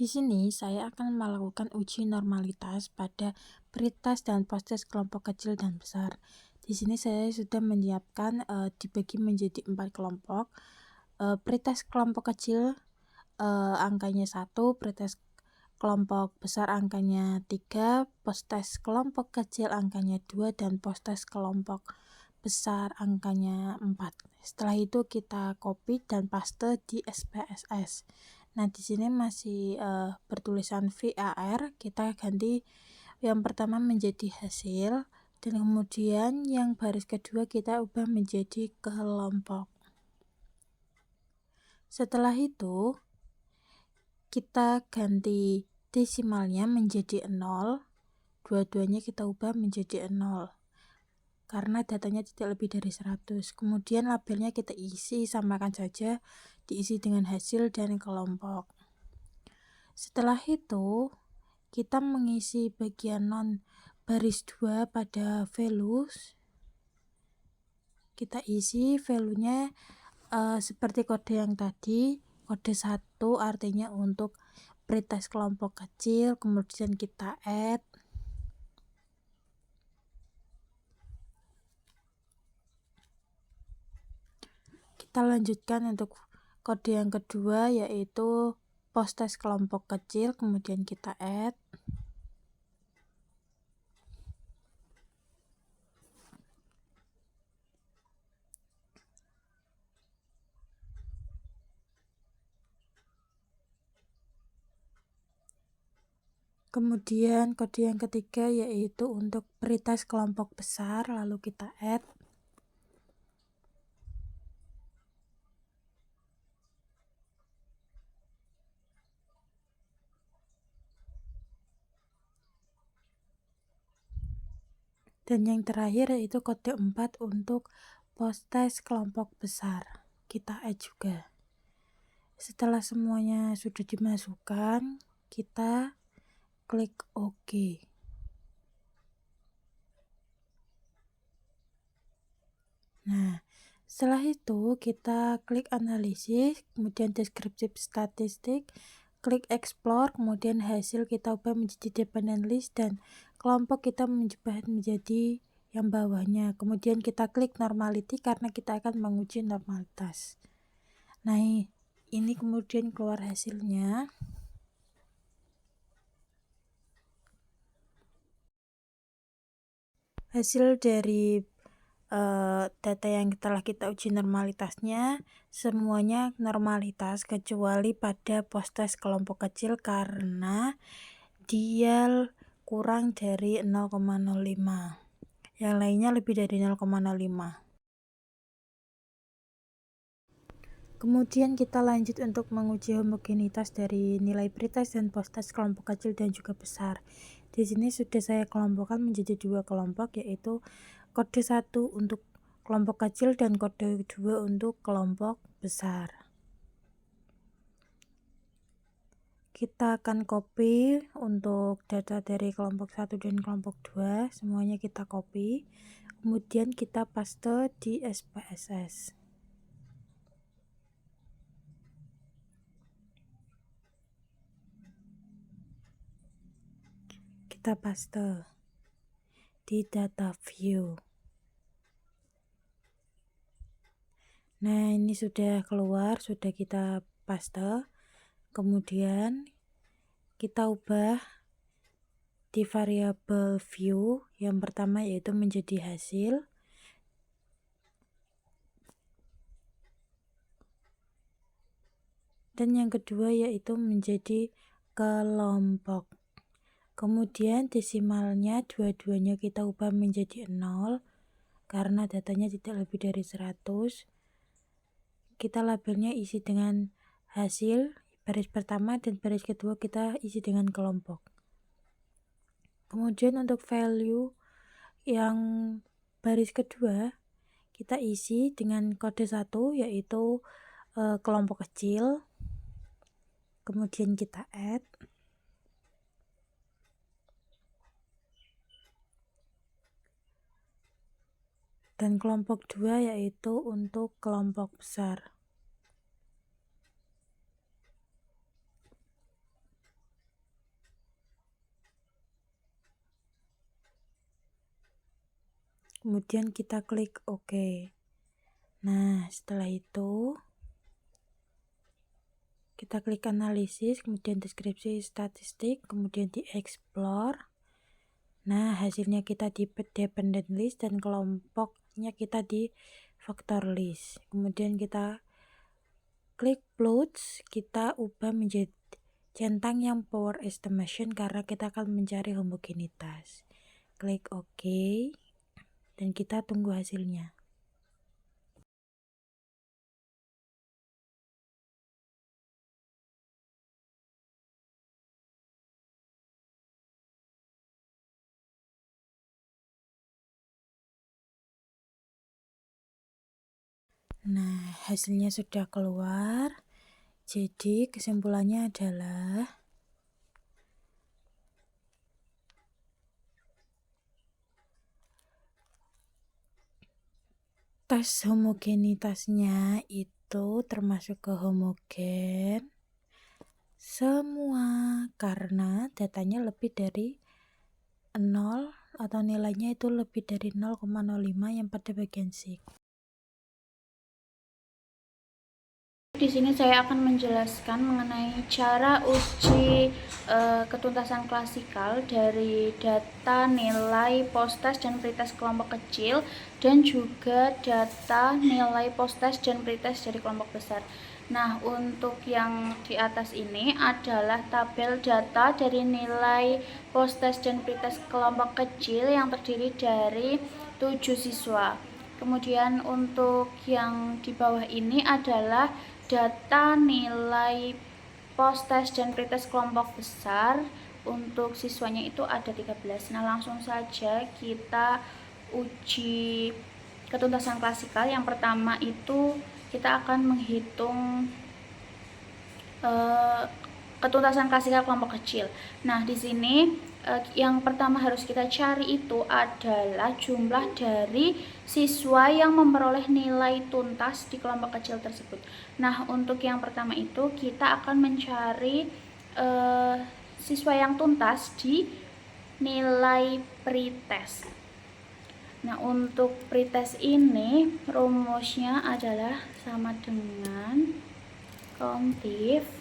Di sini saya akan melakukan uji normalitas pada pretest dan posttest kelompok kecil dan besar. Di sini saya sudah menyiapkan dibagi menjadi 4 kelompok. Pretest kelompok kecil angkanya 1, pretest kelompok besar angkanya 3, posttest kelompok kecil angkanya 2, dan posttest kelompok besar angkanya 4. Setelah itu kita copy dan paste di SPSS. Nah, di sini masih bertulisan VAR, kita ganti yang pertama menjadi hasil, dan kemudian yang baris kedua kita ubah menjadi kelompok. Setelah itu, kita ganti desimalnya menjadi 0, dua-duanya kita ubah menjadi 0. Karena datanya tidak lebih dari 100. Kemudian labelnya kita isi, samakan saja, diisi dengan hasil dan kelompok. Setelah itu, kita mengisi bagian non baris 2 pada values. Kita isi value-nya seperti kode yang tadi. Kode 1 artinya untuk pretest kelompok kecil, kemudian kita add. Kita lanjutkan untuk kode yang kedua, yaitu posttest kelompok kecil, kemudian kita add. Kemudian kode yang ketiga yaitu untuk pretest kelompok besar, lalu kita add. Dan yang terakhir yaitu kode 4 untuk posttest kelompok besar. Kita add juga. Setelah semuanya sudah dimasukkan, kita klik OK. Nah, setelah itu kita klik analisis, kemudian deskriptif statistik, klik explore, kemudian hasil kita ubah menjadi dependent list dan kelompok kita ubah menjadi yang bawahnya. Kemudian kita klik normality karena kita akan menguji normalitas. Nah, ini kemudian keluar hasilnya. Hasil dari data yang telah kita uji normalitasnya semuanya normalitas kecuali pada posttest kelompok kecil karena dia kurang dari 0,05. Yang lainnya lebih dari 0,05. Kemudian kita lanjut untuk menguji homogenitas dari nilai pretest dan posttest kelompok kecil dan juga besar. Di sini sudah saya kelompokkan menjadi 2 kelompok, yaitu kode 1 untuk kelompok kecil dan kode 2 untuk kelompok besar. Kita akan copy untuk data dari kelompok 1 dan kelompok 2, semuanya kita copy. Kemudian kita paste di SPSS. Kita paste di data view. Nah, ini sudah keluar, sudah kita paste. Kemudian kita ubah di variabel view yang pertama yaitu menjadi hasil. Dan yang kedua yaitu menjadi kelompok. Kemudian desimalnya dua-duanya kita ubah menjadi 0 karena datanya tidak lebih dari 100. Kita labelnya isi dengan hasil baris pertama dan baris kedua kita isi dengan kelompok. Kemudian untuk value yang baris kedua kita isi dengan kode 1 yaitu kelompok kecil. Kemudian kita add. Dan kelompok 2 yaitu untuk kelompok besar. kemudian kita klik OK. Nah, setelah itu kita klik analisis, kemudian deskripsi statistik, kemudian di explore. Nah, hasilnya kita di dependent list dan kelompoknya kita di factor list. Kemudian kita klik plots, kita ubah menjadi centang yang power estimation karena kita akan mencari homogenitas. Klik OK dan kita tunggu hasilnya. Nah, hasilnya sudah keluar. Jadi kesimpulannya adalah tes homogenitasnya itu termasuk ke homogen semua karena datanya lebih dari 0 atau nilainya itu lebih dari 0,05 yang pada bagian sig. Di sini saya akan menjelaskan mengenai cara uji ketuntasan klasikal dari data nilai post-test dan pretest kelompok kecil dan juga data nilai post-test dan pretest dari kelompok besar. Nah, untuk yang di atas ini adalah tabel data dari nilai post-test dan pretest kelompok kecil yang terdiri dari 7 siswa. Kemudian untuk yang di bawah ini adalah data nilai post-test dan pretest kelompok besar. Untuk siswanya itu ada 13. Nah, langsung saja kita uji ketuntasan klasikal. Yang pertama itu kita akan menghitung ketuntasan klasikal kelompok kecil. Nah, di sini yang pertama harus kita cari itu adalah jumlah dari siswa yang memperoleh nilai tuntas di kelompok kecil tersebut. Nah, untuk yang pertama itu kita akan mencari siswa yang tuntas di nilai pretest. Nah, untuk pretest ini rumusnya adalah sama dengan countif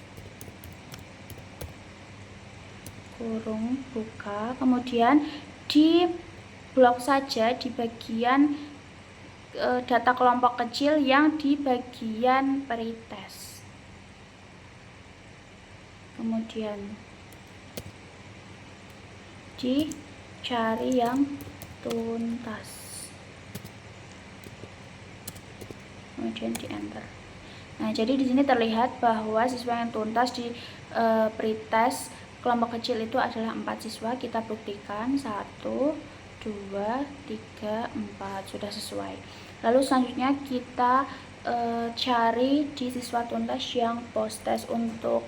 kurung buka, kemudian di blok saja di bagian data kelompok kecil yang di bagian pretest. Kemudian dicari yang tuntas, kemudian di enter. Nah, jadi di sini terlihat bahwa siswa yang tuntas di pretest kelompok kecil itu adalah 4 siswa. Kita buktikan 1, 2, 3, 4 sudah sesuai. Lalu selanjutnya kita cari di siswa tuntas yang post test. Untuk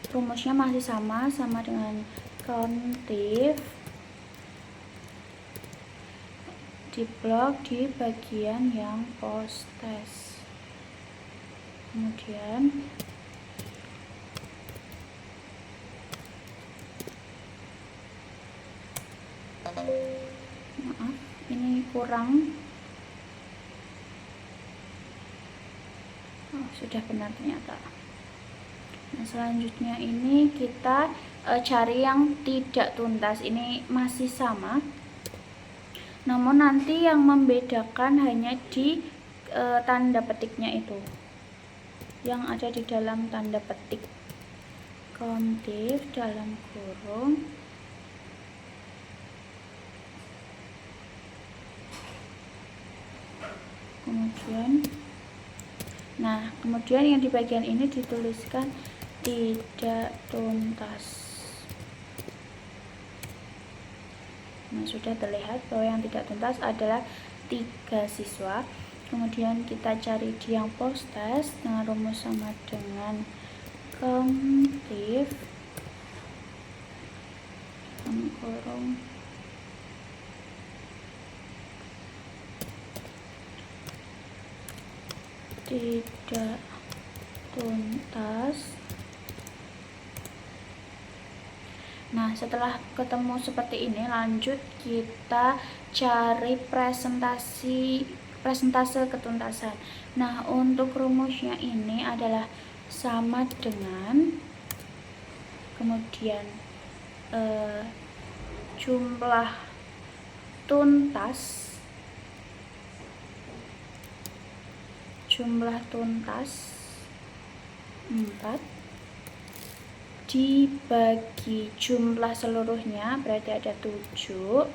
rumusnya masih sama dengan countif di blok di bagian yang post test. Kemudian maaf, ini kurang. Oh, sudah benar ternyata. Nah, selanjutnya ini kita cari yang tidak tuntas. Ini masih sama, namun nanti yang membedakan hanya di tanda petiknya itu yang ada di dalam tanda petik. Countif dalam kurung kemudian yang di bagian ini dituliskan tidak tuntas. Nah, sudah terlihat bahwa yang tidak tuntas adalah 3 siswa. Kemudian kita cari di yang post test dengan rumus sama dengan countif kurung tidak tuntas. Nah, setelah ketemu seperti ini, lanjut kita cari presentase ketuntasan. Nah, untuk rumusnya ini adalah sama dengan kemudian jumlah tuntas (4) dibagi jumlah seluruhnya, berarti ada 7,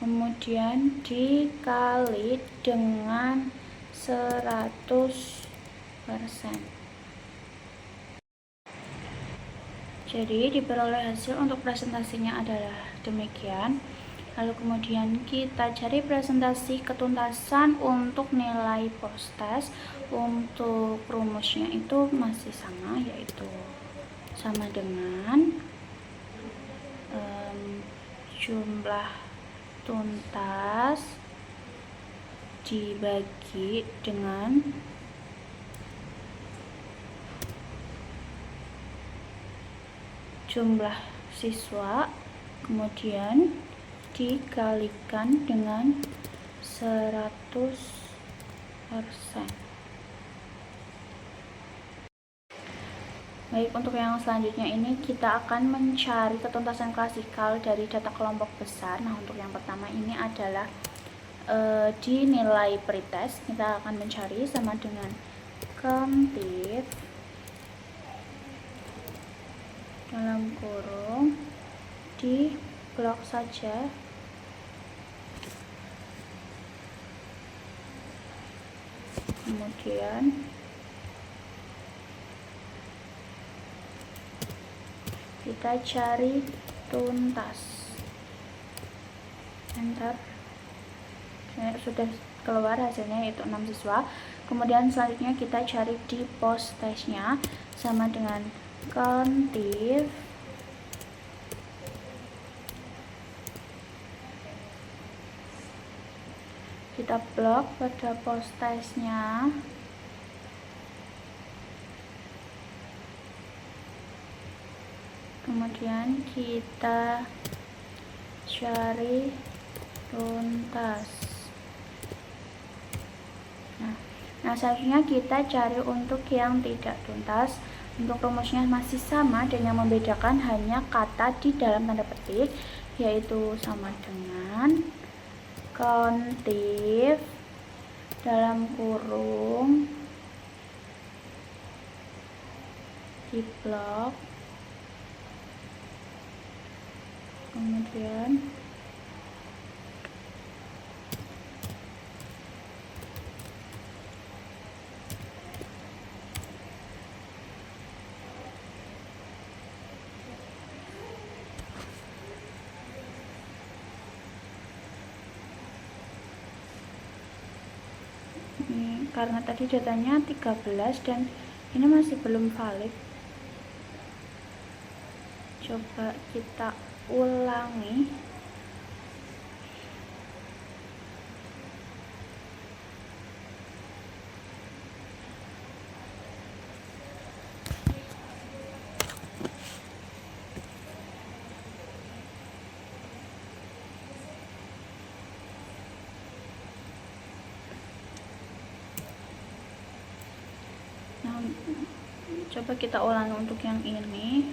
kemudian dikali dengan 100%. Jadi diperoleh hasil untuk presentasinya adalah demikian. Lalu kemudian kita cari presentasi ketuntasan untuk nilai post-test. Untuk rumusnya itu masih sama, yaitu sama dengan jumlah tuntas dibagi dengan jumlah siswa, kemudian dikalikan dengan 100%. Baik, untuk yang selanjutnya ini kita akan mencari ketuntasan klasikal dari data kelompok besar. Nah, untuk yang pertama ini adalah di nilai pretest. Kita akan mencari sama dengan kontif dalam kurung di blok saja, kemudian kita cari tuntas, enter. Sudah keluar hasilnya, yaitu 6 siswa. Kemudian selanjutnya kita cari di post testnya, sama dengan kontif kita blok pada post testnya, kemudian kita cari tuntas. Nah, selanjutnya kita cari untuk yang tidak tuntas. Untuk rumusnya masih sama, dan yang membedakan hanya kata di dalam tanda petik, yaitu sama dengan kontif dalam kurung di blok, kemudian ini karena tadi datanya 13 dan ini masih belum valid. Coba kita ulangi. Nah, coba kita ulangi untuk yang ini.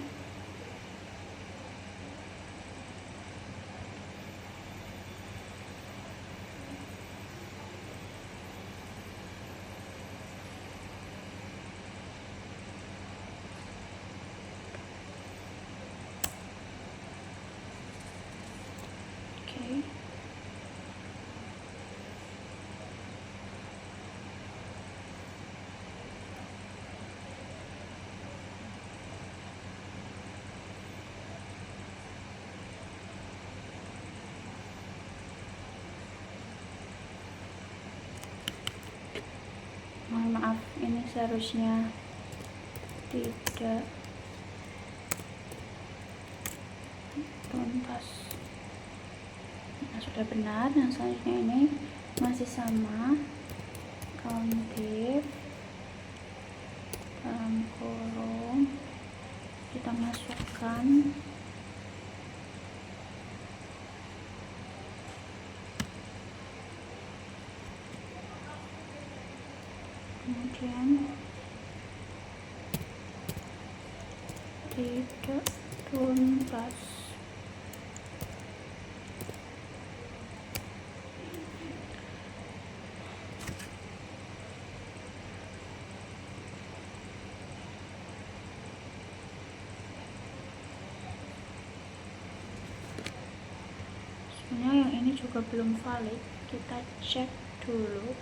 Oke. Mohon maaf, ini seharusnya tidak tuntas. Nah, sudah benar. Nah, selanjutnya ini masih sama, kontif dalam kurung kita masukkan kemudian tidak tuntas. Sebenarnya yang ini juga belum valid, kita cek dulu.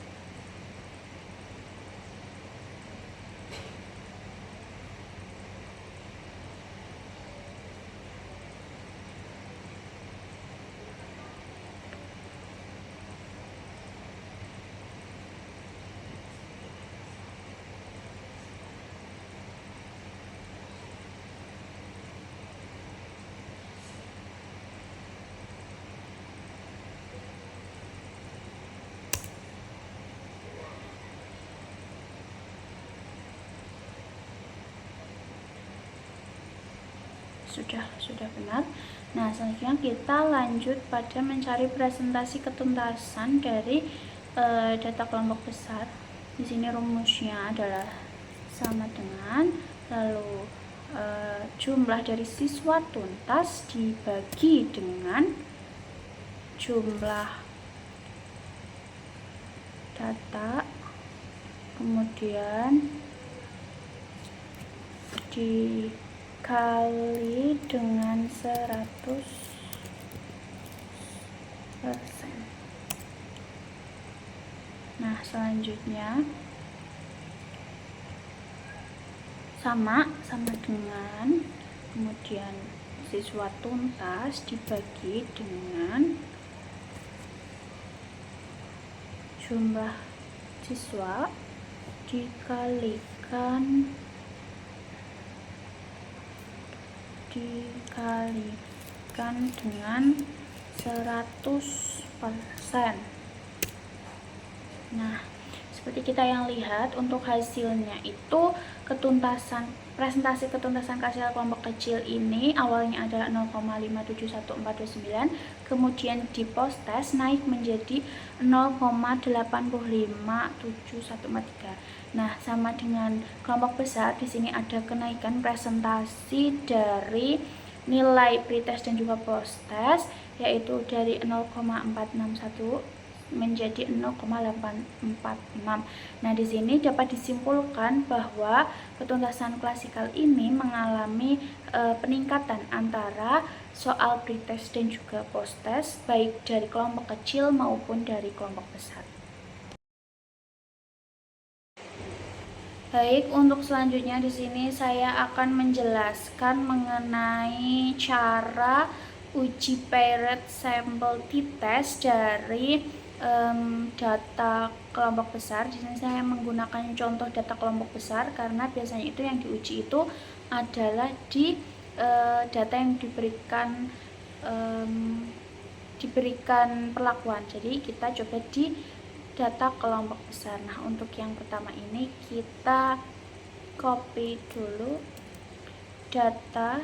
Sudah benar. Nah, selanjutnya kita lanjut pada mencari presentasi ketuntasan dari data kelompok besar. Di sini rumusnya adalah sama dengan lalu jumlah dari siswa tuntas dibagi dengan jumlah data, kemudian dikali dengan 100%. Nah, selanjutnya sama dengan kemudian siswa tuntas dibagi dengan jumlah siswa dikalikan dengan 100%. Nah, seperti kita yang lihat, untuk hasilnya itu presentasi ketuntasan KCL kelompok kecil ini awalnya adalah 0,57149, kemudian di post test naik menjadi 0,857143. Nah, sama dengan kelompok besar, di sini ada kenaikan presentasi dari nilai pretest dan juga post test, yaitu dari 0,461 menjadi 0,846. Nah, di sini dapat disimpulkan bahwa ketuntasan klasikal ini mengalami peningkatan antara soal pretest dan juga post test, baik dari kelompok kecil maupun dari kelompok besar. Baik, untuk selanjutnya di sini saya akan menjelaskan mengenai cara uji Parrot Sample T-Test dari data kelompok besar. Di sini saya menggunakan contoh data kelompok besar karena biasanya itu yang diuji itu adalah di data yang diberikan perlakuan. Jadi kita coba di data kelompok besar. Nah, untuk yang pertama ini kita copy dulu data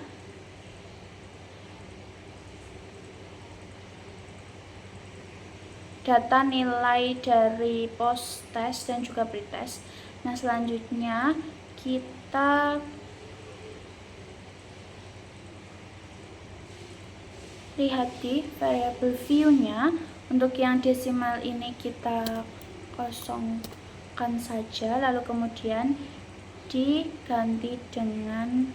nilai dari post test dan juga pretest. Nah, selanjutnya kita lihat di variable view-nya. Untuk yang desimal ini kita kosongkan saja, lalu kemudian diganti dengan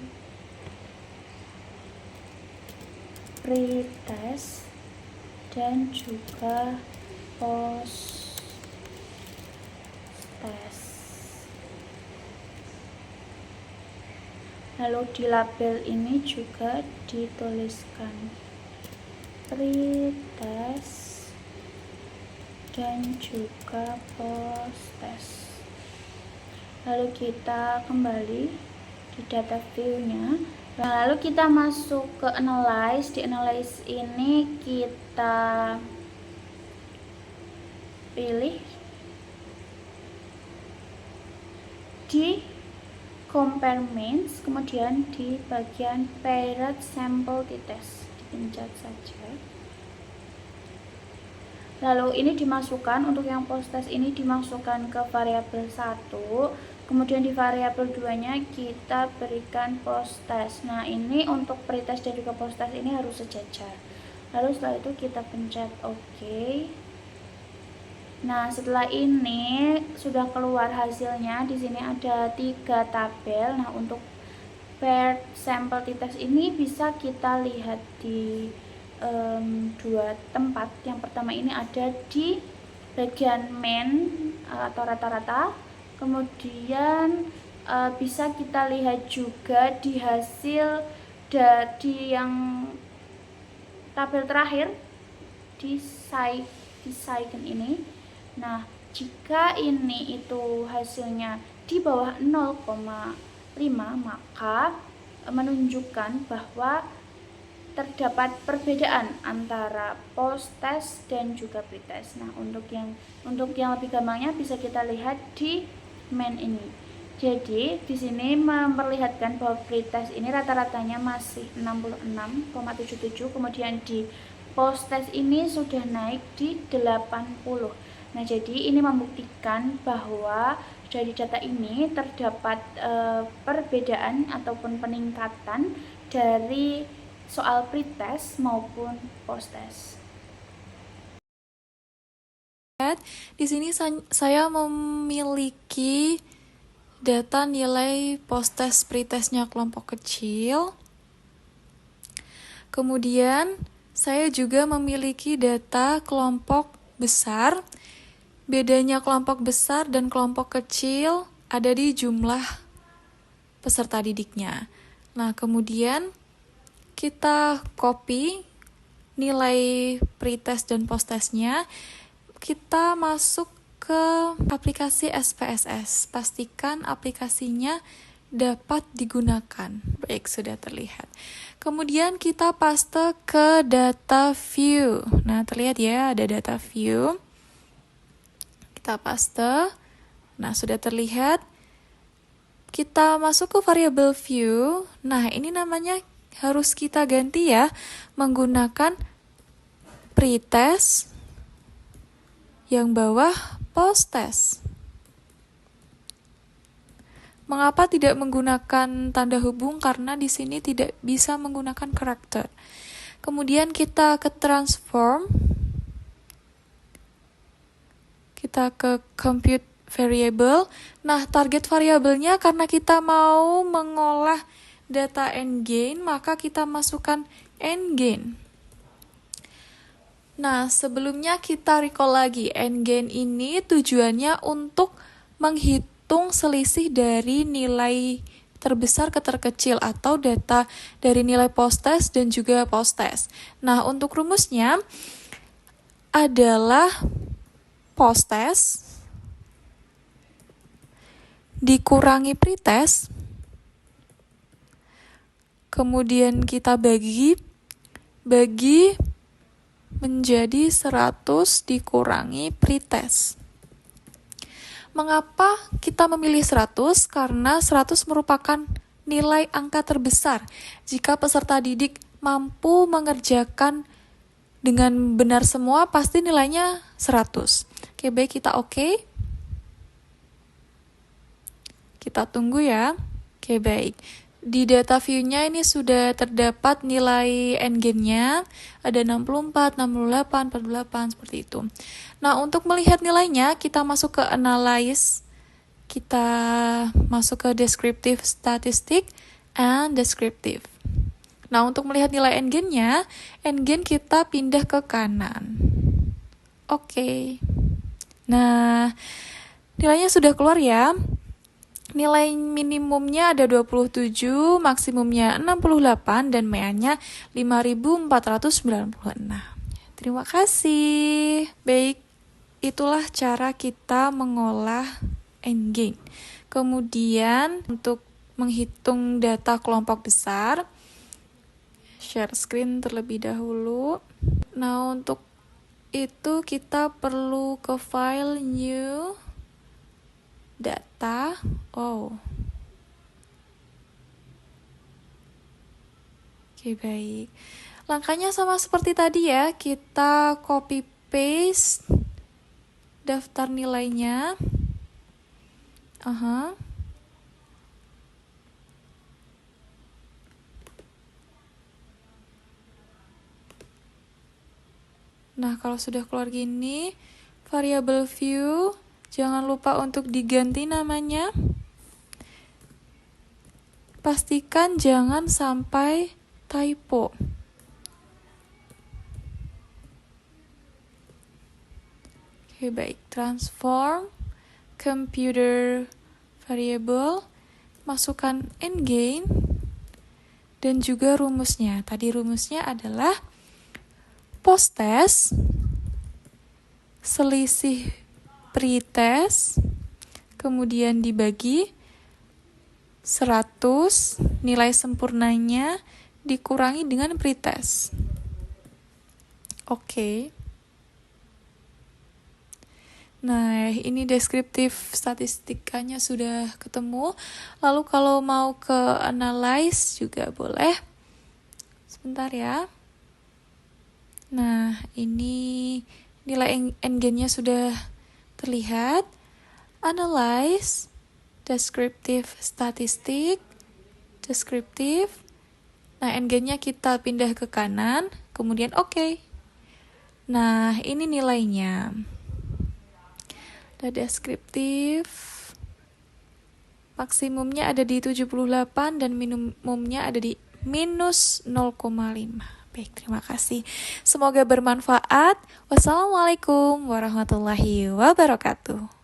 pretest dan juga post test. Lalu di label ini juga dituliskan pretest dan juga post test. Lalu kita kembali di data view-nya. Nah, lalu kita masuk ke analyze. Di analyze ini kita pilih di compare means, kemudian di bagian Parrot Sample T-Test dipencet saja. Lalu ini dimasukkan, untuk yang post test ini dimasukkan ke variabel 1, kemudian di variabel 2-nya kita berikan post test. Nah, ini untuk pretest dan juga post test ini harus sejajar. Lalu setelah itu kita pencet OK. Nah, setelah ini sudah keluar hasilnya. Di sini ada 3 tabel. Nah, untuk paired sample t-test ini bisa kita lihat di 2 tempat. Yang pertama ini ada di bagian main atau rata-rata. Kemudian bisa kita lihat juga di hasil di yang tabel terakhir di second ini. Nah, jika ini itu hasilnya di bawah 0,5, maka menunjukkan bahwa terdapat perbedaan antara post test dan juga pretest. Nah, untuk yang lebih gampangnya bisa kita lihat di main ini. Jadi, di sini memperlihatkan bahwa pretest ini rata-ratanya masih 66,77, kemudian di post test ini sudah naik di 80. Nah, jadi ini membuktikan bahwa dari data ini terdapat perbedaan ataupun peningkatan dari soal pretest maupun post test. Di sini saya memiliki data nilai post test pretestnya kelompok kecil. Kemudian saya juga memiliki data kelompok besar. Bedanya kelompok besar dan kelompok kecil ada di jumlah peserta didiknya. Nah, kemudian kita copy nilai pretest dan post testnya, kita masuk ke aplikasi SPSS. Pastikan aplikasinya dapat digunakan. Baik, sudah terlihat. Kemudian kita paste ke data view. Nah, terlihat ya, ada data view. Kita paste. Nah, sudah terlihat. Kita masuk ke variabel view. Nah, ini namanya harus kita ganti ya, menggunakan pretest, yang bawah post test. Mengapa tidak menggunakan tanda hubung? Karena di sini tidak bisa menggunakan karakter. Kemudian kita ke transform. Kita ke compute variable. Nah, target variabelnya karena kita mau mengolah data n-gain, maka kita masukkan n-gain. Nah, sebelumnya kita recall lagi, n-gain ini tujuannya untuk menghitung selisih dari nilai terbesar ke terkecil atau data dari nilai post test dan juga post test. Nah, untuk rumusnya adalah post test dikurangi pretest, kemudian kita bagi menjadi 100 dikurangi pretest. Mengapa kita memilih 100? Karena 100 merupakan nilai angka terbesar jika peserta didik mampu mengerjakan dengan benar semua, pasti nilainya 100. Oke, baik, kita oke. Kita tunggu ya. Oke, baik. Di data view-nya ini sudah terdapat nilai n-gain-nya, ada 64, 68, 48, seperti itu. Nah, untuk melihat nilainya, kita masuk ke analyze, kita masuk ke descriptive statistic and descriptive. Nah, untuk melihat nilai n-gain-nya, n-gain kita pindah ke kanan. Oke. Nah, nilainya sudah keluar ya. Nilai minimumnya ada 27, maksimumnya 68, dan MA-nya 5.496. Terima kasih. Baik, itulah cara kita mengolah n-gain. Kemudian, untuk menghitung data kelompok besar, share screen terlebih dahulu. Nah, untuk itu kita perlu ke file new data. Oke, baik. Langkahnya sama seperti tadi ya, kita copy paste daftar nilainya. Nah, kalau sudah keluar gini, variable view, jangan lupa untuk diganti namanya. Pastikan jangan sampai typo. Oke, baik. Transform computer variable, masukkan endgain, dan juga rumusnya. Tadi rumusnya adalah post-test, selisih pretest, kemudian dibagi 100, nilai sempurnanya dikurangi dengan pretest. Oke. Nah, ini deskriptif statistikanya sudah ketemu. Lalu kalau mau ke analyze juga boleh. Sebentar ya. Nah, ini nilai endgainnya sudah terlihat. Analyze, deskriptif statistik, deskriptif. Nah, endgainnya kita pindah ke kanan, kemudian oke. Nah, ini nilainya. Ada deskriptif. Maksimumnya ada di 78 dan minimumnya ada di minus 0,5. Baik, terima kasih. Semoga bermanfaat. Wassalamualaikum warahmatullahi wabarakatuh.